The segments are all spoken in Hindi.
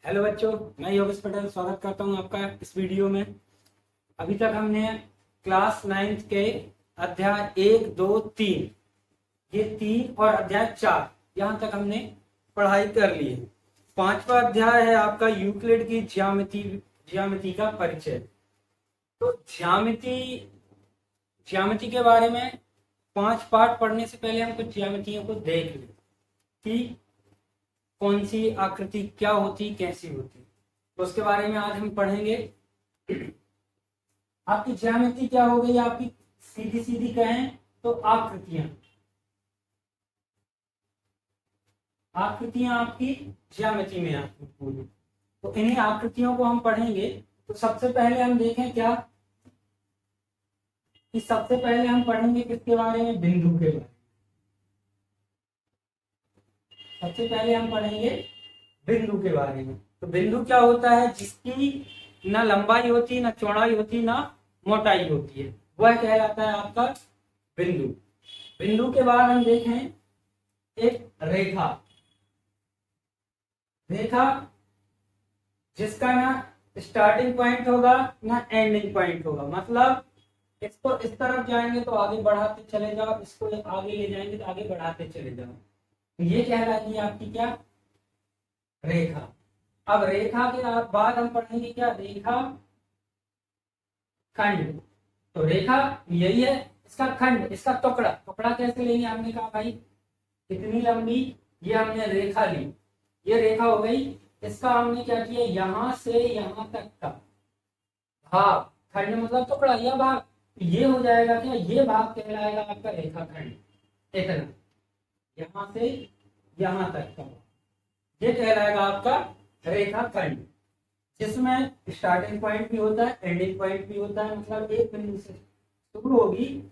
हेलो बच्चों, मैं योगेश पटेल स्वागत करता हूं आपका इस वीडियो में। अभी तक हमने क्लास 9th के अध्याय 1, 2, 3 ये 3 और अध्याय 4 यहाँ तक हमने पढ़ाई कर ली है। 5वां अध्याय है आपका यूक्लिड की ज्यामिति का परिचय। तो ज्यामिति के बारे में 5 पार्ट पढ़ने से पहले हम कुछ ज्यामितियों को देख लें कि कौन सी आकृति क्या होती, कैसी होती, तो उसके बारे में आज हम पढ़ेंगे। आपकी ज्यामिति क्या हो गई, आपकी सीधी सीधी कहें तो आकृतियां आपकी ज्यामिति में आती पूरी। तो इन्हीं आकृतियों को हम पढ़ेंगे। तो सबसे पहले हम देखें क्या कि सबसे पहले हम पढ़ेंगे किसके बारे में, बिंदु के बारे में। सबसे पहले हम पढ़ेंगे बिंदु के बारे में। तो बिंदु क्या होता है, जिसकी ना लंबाई होती, ना चौड़ाई होती, ना मोटाई होती है, वह कहलाता है आपका बिंदु। बिंदु के बाद हम देखें एक रेखा जिसका ना स्टार्टिंग पॉइंट होगा ना एंडिंग पॉइंट होगा। मतलब इसको इस तरफ जाएंगे तो आगे बढ़ाते चले जाओ, इसको आगे ले जाएंगे तो आगे बढ़ाते चले जाओ। तो ये कहलाती है आपकी क्या, रेखा। अब रेखा के बाद हम पढ़ेंगे क्या, रेखा खंड। तो रेखा यही है, इसका खंड, इसका टुकड़ा कैसे लेंगे। हमने कहा भाई कितनी लंबी, ये हमने रेखा ली, ये रेखा हो गई। इसका हमने क्या किया, यहां से यहां तक का भाग, खंड मतलब टुकड़ा या भाग, ये हो जाएगा क्या, ये भाग कहलाएगा आपका रेखा खंड। इतना यहां से यहां तक का ये कहलाएगा आपका रेखा खंड, जिसमें स्टार्टिंग पॉइंट भी होता है, एंडिंग पॉइंट भी होता है। मतलब एक बिंदु से शुरू होगी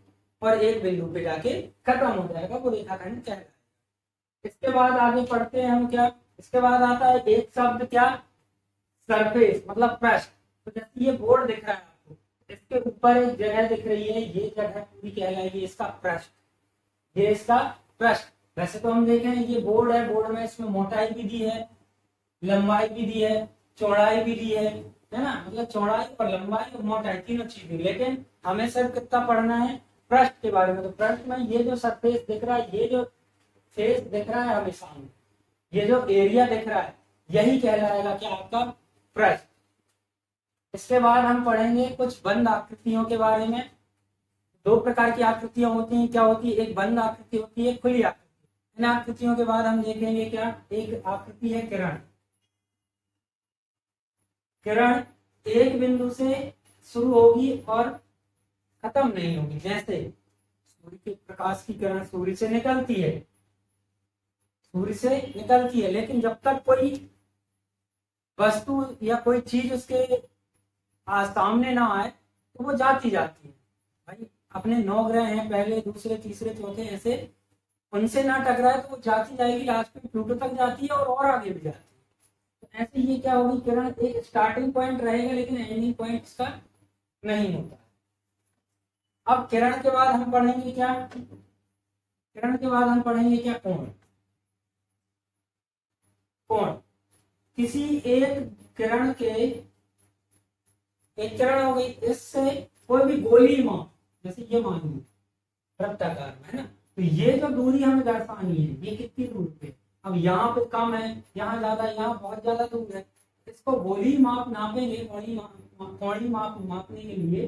और एक बिंदु पे जाके खत्म हो जाएगा, वो रेखा खंड कहलाएगा। इसके बाद आगे पढ़ते हैं हम क्या, इसके बाद आता है एक शब्द क्या, सरफेस मतलब पृष्ठ। तो जैसे ये बोर्ड दिख रहा है आपको, इसके ऊपर एक जगह दिख रही है, ये जगह पूरी कहलाएगी इसका पृष्ठ, ये इसका पृष्ठ। वैसे तो हम देखें ये बोर्ड है, बोर्ड में इसमें मोटाई भी दी है, लंबाई भी दी है, चौड़ाई भी दी है ना। मतलब चौड़ाई और लंबाई और मोटाई तीनों चीजें, लेकिन हमें सिर्फ कितना पढ़ना है, पृष्ठ के बारे में। तो पृष्ठ में ये जो सरफेस दिख रहा है, ये जो फेस दिख रहा है हमें सामने, ये जो एरिया दिख रहा है, यही कहलाएगा क्या, आपका पृष्ठ। इसके बाद हम पढ़ेंगे कुछ बंद आकृतियों के बारे में। 2 प्रकार की आकृतियां होती हैं, क्या होती है, एक बंद आकृति होती है, खुली आकृति। इन आकृतियों के बाद हम देखेंगे क्या, एक आकृति है किरण। किरण एक बिंदु से शुरू होगी और खत्म नहीं होगी। जैसे सूर्य के प्रकाश की किरण सूर्य से निकलती है, लेकिन जब तक कोई वस्तु या कोई चीज उसके सामने ना आए तो वो जाती है। भाई अपने 9 ग्रह हैं, पहले, दूसरे, तीसरे, चौथे, ऐसे उनसे ना टकराए तो वो जाती जाएगी, लास्ट में प्लूटो तक जाती है और आगे भी जाती है। तो ऐसे ये क्या होगी, किरण एक स्टार्टिंग पॉइंट रहेगा लेकिन एंडिंग पॉइंट इसका नहीं होता। अब किरण के बाद हम पढ़ेंगे क्या, कोण। किसी एक किरण हो गई, इससे कोई भी गोली माप, जैसे ये मान ली वृत्ताकार में है ना, तो ये जो दूरी हमें दर्शानी है, ये कितनी दूर पे, अब यहाँ पे कम है, यहाँ ज्यादा, यहाँ बहुत ज्यादा दूर है। इसको गोली माप नापेंगे, कोणी माप मापने के लिए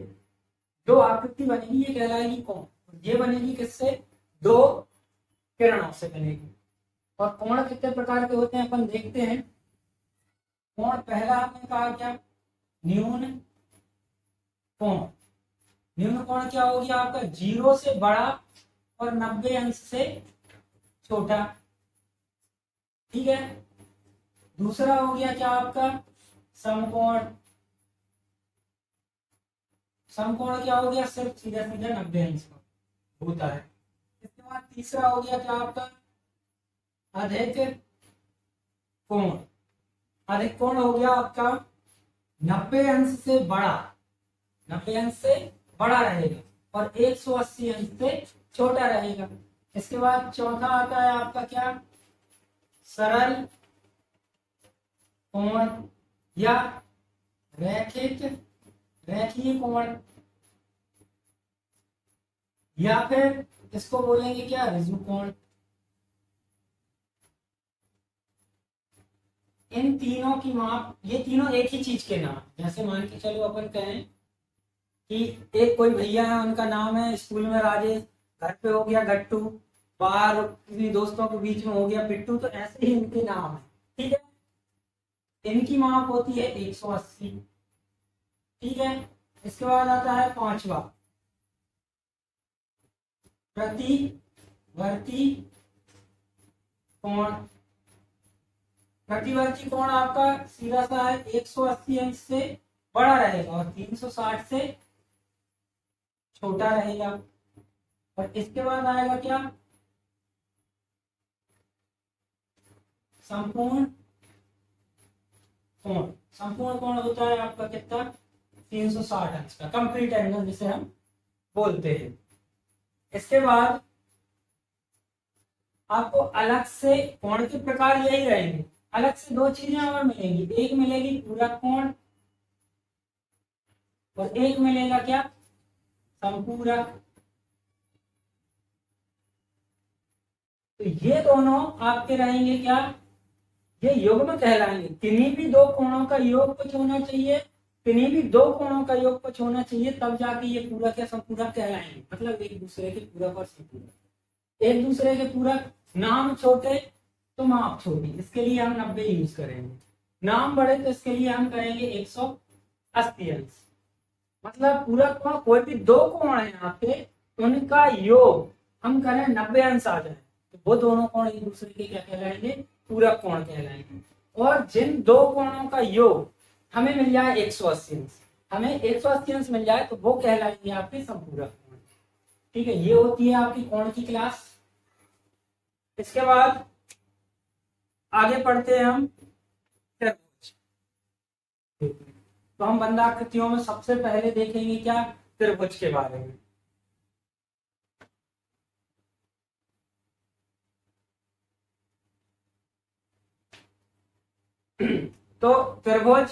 जो आकृति बनेगी ये कहलाएगी कोण। ये बनेगी किससे, 2 किरणों से बनेगी। और कोण कितने प्रकार के होते हैं अपन देखते हैं। कोण पहला हमने कहा क्या, न्यून कोण क्या हो गया आपका, 0 से बड़ा और 90 अंश से छोटा। ठीक है। दूसरा हो गया क्या आपका, समकोण क्या हो गया, सिर्फ सीधा 90 अंश का होता है। इसके बाद तीसरा हो गया क्या आपका, अधिक कोण हो गया आपका 90 अंश से बड़ा रहेगा और 180 अंश से छोटा रहेगा। इसके बाद चौथा आता है आपका क्या, सरल कोण या रेखीय कोण, या फिर इसको बोलेंगे क्या, ऋजु कोण। इन तीनों की माप, ये तीनों एक ही चीज के नाम, जैसे मान के चलो अपन कहें कि एक कोई भैया है, उनका नाम है स्कूल में राजेश, घर पे हो गया गट्टू, बाहर किसी दोस्तों के बीच में हो गया पिट्टू, तो ऐसे ही इनके नाम है। ठीक है, इनकी माप होती है 180। ठीक है, इसके बाद आता है पांचवा, प्रतिवर्ती कोण। प्रतिवर्ती कोण आपका सीधा सा है, 180 अंश से बड़ा रहेगा और 360 से छोटा रहेगा। और इसके बाद आएगा क्या, संपूर्ण कोण। संपूर्ण कोण होता है आपका कितना, 360 अंश का, कंप्लीट एंगल जिसे हम बोलते हैं। इसके बाद आपको अलग से कोण के प्रकार यही रहेंगे, अलग से दो चीजें और मिलेंगी, एक मिलेगी पूरक कोण और एक मिलेगा क्या, संपूरक। तो ये दोनों आपके रहेंगे क्या, ये युग्म कहलाएंगे। किन्हीं भी दो कोणों का योग कुछ होना चाहिए, किन्हीं भी दो कोणों का योग कुछ होना चाहिए, तब जाके ये पूरक या संपूरक कहलाएंगे। मतलब एक दूसरे के पूरक और संपूरक, एक दूसरे के पूरक। नाम छोटे तो माप छोटी, इसके लिए हम 90 यूज करेंगे। नाम बड़े तो इसके लिए हम करेंगे 180 अंश। मतलब पूरक कोण, कोई भी दो कोण है यहाँ पे, उनका योग हम करें 90 अंश आ जाए, तो वो दोनों कोण एक दूसरे के क्या कहलाएंगे, पूरक कोण कहलाएंगे। और जिन दो कोणों का योग हमें मिल जाए 180 अंश, हमें 180 अंश मिल जाए, तो वो कहलाएंगे आपके संपूरक कोण। ठीक है, ये होती है आपकी कोण की क्लास। इसके बाद आगे पढ़ते हैं हम त्रिभुज। तो हम बंधाकृतियों में सबसे पहले देखेंगे क्या, त्रिभुज के बारे में। तो त्रिभुज,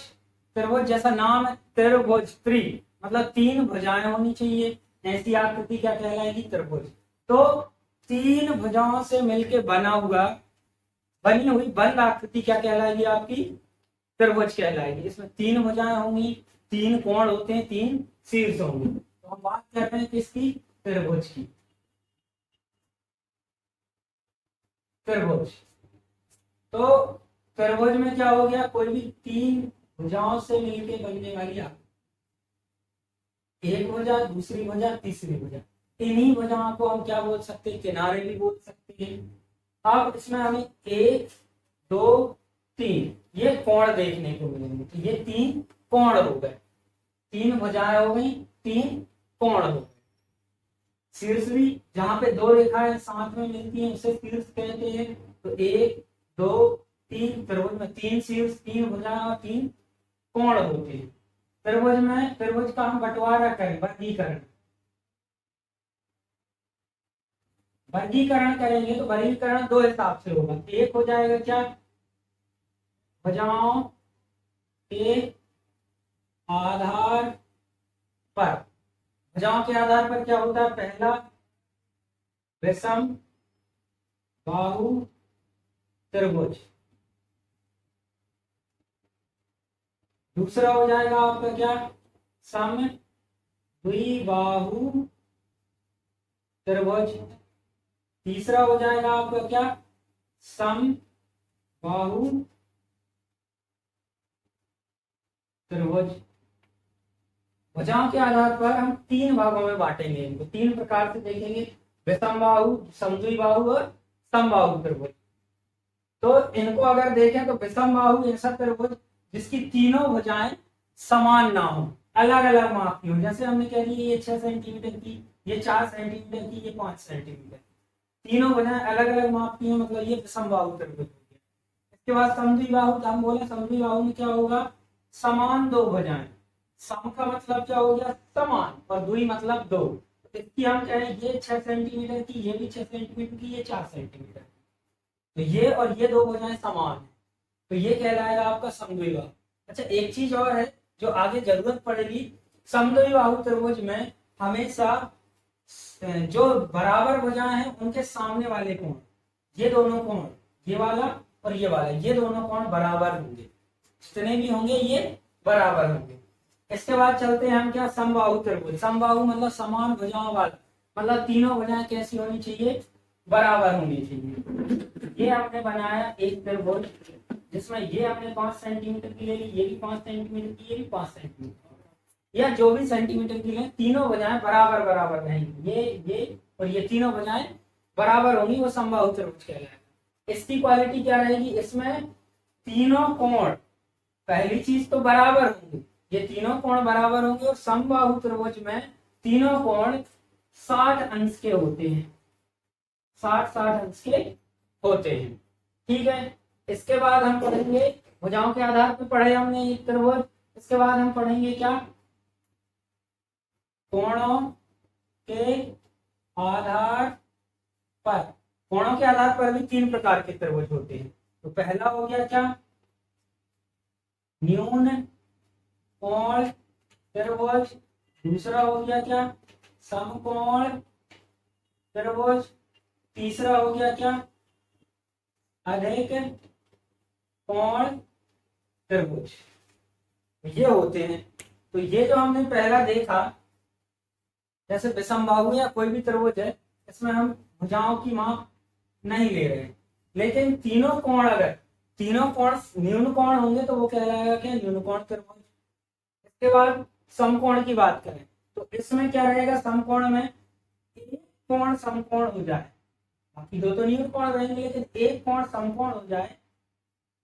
त्रिभुज जैसा नाम है त्रिभुज, त्रि मतलब तीन भुजाएं होनी चाहिए, ऐसी आकृति क्या कहलाएगी, त्रिभुज। तो तीन भुजाओं से मिलकर बना हुआ, बनी हुई बंद आकृति क्या कहलाएगी आपकी, त्रिभुज कहलाएगी। इसमें तीन भुजाएं होंगी, तीन कोण होते हैं, तीन शीर्ष होंगे। तो हम बात कर रहे हैं किसकी, त्रिभुज की। त्रिभुज, तो त्रिभुज में क्या हो गया, कोई भी तीन भुजाओं से मिलकर बनने वाली आकृति, एक भुजा, दूसरी भुजा, तीसरी भुजा, इन्हीं भुजाओं को हम क्या बोल सकते हैं, किनारे भी बोल सकते हैं। अब इसमें हमें एक, दो, तीन ये कोण देखने को मिलेंगे। तो ये तीन कोण हो गए, तीन भुजाएं हो गई, तीन कोण हो गए। शीर्ष भी, जहां पे दो रेखाएं साथ में मिलती हैं उसे शीर्ष कहते हैं। तो एक, दो, तीन, त्रिभुज में तीन शीर्ष, तीन भुजाएं और तीन कोण होते हैं। त्रिभुज में, त्रिभुज का हम बंटवारा करें, वर्गीकरण, वर्गीकरण करेंगे तो वर्गीकरण दो हिसाब से होगा। एक हो जाएगा क्या, भुजाओं के आधार पर। भुजाओं के आधार पर क्या होता है, पहला विषम बाहु त्रिभुज, दूसरा हो जाएगा आपका क्या, सम द्विबाहु त्रिभुज, तीसरा हो जाएगा आपका क्या, सम बाहु त्रिभुज। भुजाओं के आधार पर हम तीन भागों में बांटेंगे इनको, तीन प्रकार से देखेंगे, विषम बाहु, समद्विबाहु और समबाहु त्रिभुज। तो इनको अगर देखें तो विषम बाहु ऐसा त्रिभुज जिसकी तीनों भुजाएं समान ना हो, अलग अलग माप की हो। जैसे हमने कह दिया ये 6 सेंटीमीटर की, ये 4 सेंटीमीटर की, ये 5 सेंटीमीटर, तीनों भुजाएं अलग अलग माप की है, मतलब ये विषम बाहु त्रिभुज हो गया। इसके बाद समद्विबाहु, हम बोले समद्विबाहु में क्या होगा, समान दो भुजाएं। सम का मतलब क्या हो गया, समान, और द्वि मतलब दो। इसकी हम कहें ये 6 सेंटीमीटर की, ये भी 6 सेंटीमीटर की, ये 4 सेंटीमीटर। तो ये और ये दो भुजाएं समान है। तो ये कहलाएगा आपका समद्विबाहु। अच्छा, एक चीज और है जो आगे जरूरत पड़ेगी, समद्विबाहु त्रिभुज में हमेशा जो बराबर भुजाएं हैं उनके सामने वाले कोण, ये दोनों कोण, ये वाला और ये वाला, ये दोनों कोण बराबर होंगे, जितने भी होंगे ये बराबर होंगे। इसके बाद चलते हैं हम क्या, समबाहु त्रिभुज। समबाहु मतलब समान भुजाओं वाला, मतलब तीनों भुजाएं कैसी होनी चाहिए, बराबर होनी चाहिए। ये हमने बनाया एक त्रिभुज जिसमें ये हमने 5 सेंटीमीटर की ले ली, ये भी 5 सेंटीमीटर की, ये भी 5 सेंटीमीटर, या जो भी सेंटीमीटर की लें, तीनों भुजाएं बराबर बराबर रहेंगी, ये और ये तीनों भुजाएं बराबर होंगी, वो समबाहु त्रिभुज कहलाएगा। इसकी क्वालिटी क्या रहेगी, इसमें तीनों कोण, पहली चीज तो बराबर होंगे, ये तीनों कोण बराबर होंगे, और समबाहु त्रिभुज में तीनों कोण 60 अंश के होते हैं, 60 अंश के होते हैं। ठीक है, इसके बाद हम पढ़ेंगे, भुजाओं के आधार पर पढ़े हमने एक त्रिभुज, इसके बाद हम पढ़ेंगे क्या, कोणों के आधार पर। कोणों के आधार पर भी 3 प्रकार के त्रिभुज होते हैं। तो पहला हो गया क्या, न्यून कोण त्रिभुज, दूसरा हो गया क्या, समकोण त्रिभुज, तीसरा हो गया क्या, अधिक कोण त्रिभुज। ये होते हैं। तो ये जो हमने पहला देखा, जैसे विषमबाहु या कोई भी त्रिभुज है, इसमें हम भुजाओं की माप नहीं ले रहे हैं, लेकिन तीनों कोण, अगर तीनों कोण न्यून कोण होंगे तो वो कहलाएगा क्या, न्यून कोण त्रिभुज। इसके बाद समकोण की बात करें तो इसमें क्या रहेगा, समकोण में एक कोण समकोण हो जाए, बाकी दो तो न्यून कोण रहेंगे, लेकिन एक कोण समकोण हो जाए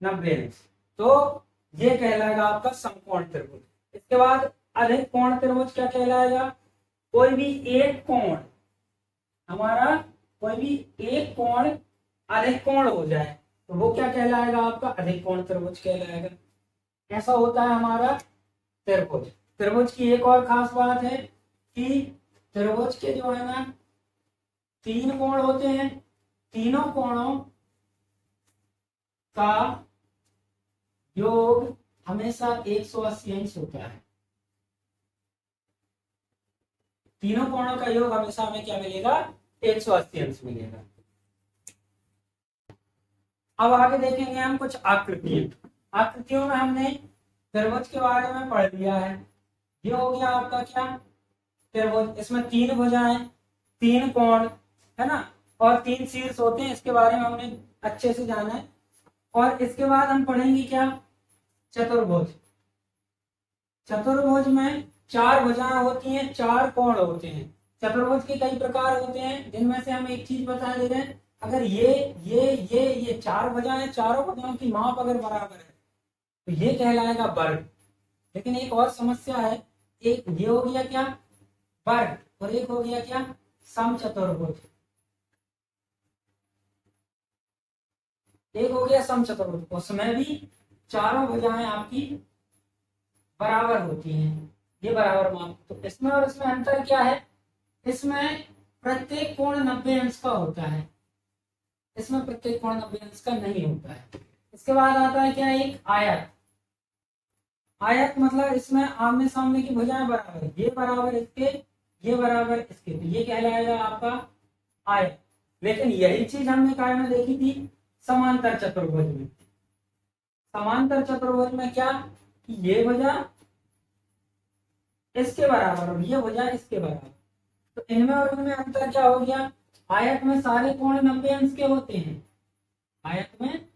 90 अंश, तो ये कहलाएगा आपका समकोण त्रिभुज। इसके बाद अधिक कोण त्रिभुज क्या कहलाएगा, कोई भी एक कोण, हमारा कोई भी एक कोण अधिक कोण हो जाए तो वो क्या कहलाएगा, आपका अधिक कोण त्रिभुज कहलाएगा। ऐसा होता है हमारा त्रिभुज। त्रिभुज की एक और खास बात है कि त्रिभुज के जो है ना 3 कोण होते हैं, तीनों कोणों का योग हमेशा 180 अंश होता है। तीनों कोणों का योग हमेशा हमें क्या मिलेगा, 180 अंश मिलेगा। अब आगे देखेंगे हम कुछ आकृतियों में हमने त्रिभुज के बारे में पढ़ लिया है। ये हो गया आपका क्या, त्रिभुज, इसमें 3 भुजाएं, 3 कोण है ना, और 3 शीर्ष होते हैं, इसके बारे में हमने अच्छे से जाना है। और इसके बाद हम पढ़ेंगे क्या, चतुर्भुज। चतुर्भुज में 4 भुजाएं होती हैं, 4 कोण होते हैं। चतुर्भुज के कई प्रकार होते हैं, जिनमें से हम एक चीज बता दे रहे हैं, अगर ये 4 भुजाएं, चारों भुजाओं की माप अगर बराबर है तो ये कहलाएगा वर्ग। लेकिन एक और समस्या है, एक ये हो गया क्या, वर्ग, और एक हो गया क्या, समचतुर्भुज। एक हो गया समचतुर्भुज, उसमें भी चारों भुजाएं आपकी बराबर होती हैं, ये बराबर माप। तो इसमें और इसमें अंतर क्या है, इसमें प्रत्येक कोण 90 अंश का होता है, इसमें प्रत्येक कोण 90 अंश का नहीं होता है। इसके बाद आता है क्या, एक आयत। आयत मतलब इसमें आमने सामने की भुजाएं बराबर, ये बराबर इसके, ये बराबर इसके, तो ये कहलाएगा आपका आयत। लेकिन यही चीज हमने काय में देखी थी, समांतर चतुर्भुज में। समांतर चतुर्भुज में क्या, कि ये भुजा इसके बराबर और ये भुजा इसके बराबर, तो इनमें और इनमें अंतर क्या हो गया, आयत में सारे कोण 90 अंश के होते हैं, आयत में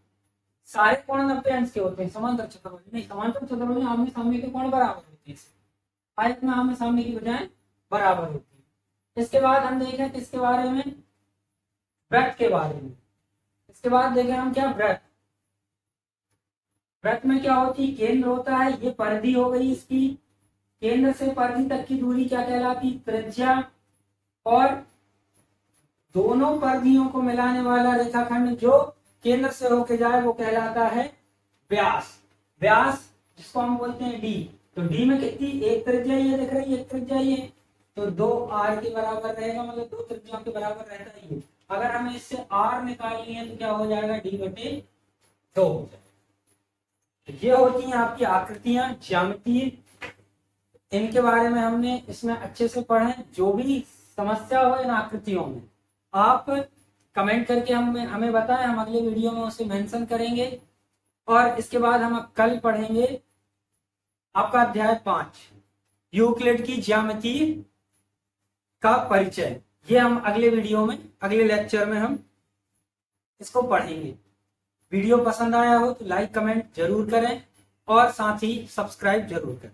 सारे कोण 90 अंश के होते हैं। समांतर चतुर्भुज नहीं, समांतर चतुर्भुज में आमने सामने के कोण बराबर होते हैं, आयत में आमने सामने की भुजाएं बराबर होती है। इसके बाद हम देखें किसके बारे में, वृत्त के बारे में। इसके बाद देखें हम क्या, वृत्त। वृत्त में क्या होती है, केंद्र होता है, ये परिधि हो गई इसकी, केंद्र से परिधि तक की दूरी क्या कहलाती, त्रिज्या, और दोनों परिधियों को मिलाने वाला रेखाखंड जो केंद्र से होके जाए वो कहलाता है व्यास। व्यास जिसको हम बोलते हैं डी। तो डी में कितनी, एक त्रिज्या ये दिख रही है, एक त्रिज्या ये, तो 2 r के बराबर रहेगा, मतलब 2 त्रिज्याओं के बराबर रहता ही है। अगर हमें इससे r निकालनी है तो क्या हो जाएगा, d/2 हो जाएगा। ये होती हैं आपकी आकृतियां, ज्यामिति। इनके बारे में हमने इसमें अच्छे से पढ़े। जो भी समस्या हो इन आकृतियों में आप कमेंट करके हमें बताएं, हम अगले वीडियो में उसे मेंशन करेंगे। और इसके बाद हम कल पढ़ेंगे आपका अध्याय 5 यूक्लिड की ज्यामिति का परिचय। ये हम अगले वीडियो में, अगले लेक्चर में हम इसको पढ़ेंगे। वीडियो पसंद आया हो तो लाइक कमेंट जरूर करें और साथ ही सब्सक्राइब जरूर करें।